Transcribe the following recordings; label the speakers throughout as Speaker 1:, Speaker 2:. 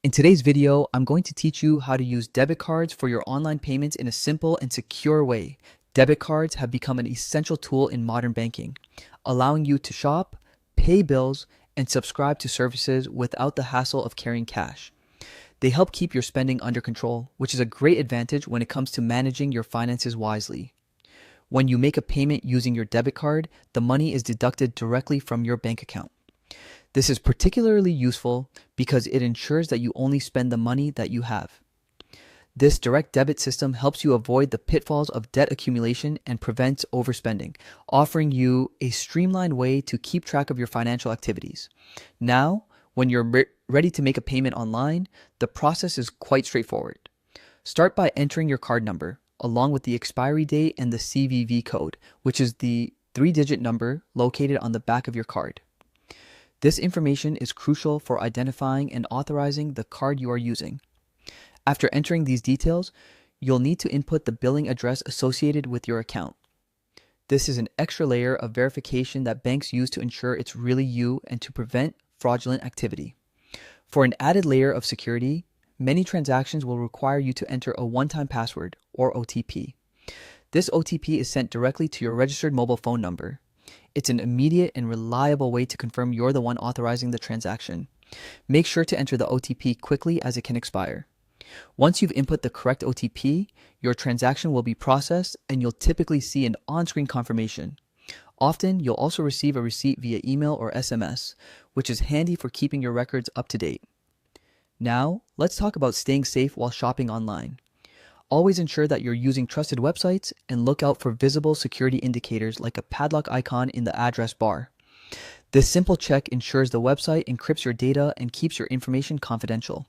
Speaker 1: In today's video, I'm going to teach you how to use debit cards for your online payments in a simple and secure way. Debit cards have become an essential tool in modern banking, allowing you to shop, pay bills, and subscribe to services without the hassle of carrying cash. They help keep your spending under control, which is a great advantage when it comes to managing your finances wisely. When you make a payment using your debit card, the money is deducted directly from your bank account. This is particularly useful because it ensures that you only spend the money that you have. This direct debit system helps you avoid the pitfalls of debt accumulation and prevents overspending, offering you a streamlined way to keep track of your financial activities. Now, when you're ready to make a payment online, the process is quite straightforward. Start by entering your card number, along with the expiry date and the CVV code, which is the 3-digit number located on the back of your card. This information is crucial for identifying and authorizing the card you are using. After entering these details, you'll need to input the billing address associated with your account. This is an extra layer of verification that banks use to ensure it's really you and to prevent fraudulent activity. For an added layer of security, many transactions will require you to enter a one-time password, or OTP. This OTP is sent directly to your registered mobile phone number. It's an immediate and reliable way to confirm you're the one authorizing the transaction. Make sure to enter the OTP quickly as it can expire. Once you've input the correct OTP, your transaction will be processed and you'll typically see an on-screen confirmation. Often, you'll also receive a receipt via email or SMS, which is handy for keeping your records up to date. Now, let's talk about staying safe while shopping online. Always ensure that you're using trusted websites and look out for visible security indicators like a padlock icon in the address bar. This simple check ensures the website encrypts your data and keeps your information confidential.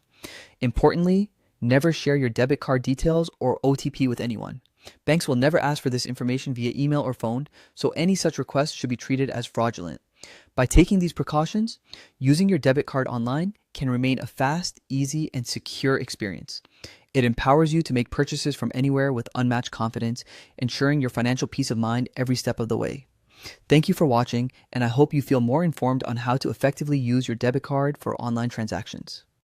Speaker 1: Importantly, never share your debit card details or OTP with anyone. Banks will never ask for this information via email or phone, so any such request should be treated as fraudulent. By taking these precautions, using your debit card online can remain a fast, easy, and secure experience. It empowers you to make purchases from anywhere with unmatched confidence, ensuring your financial peace of mind every step of the way. Thank you for watching, and I hope you feel more informed on how to effectively use your debit card for online transactions.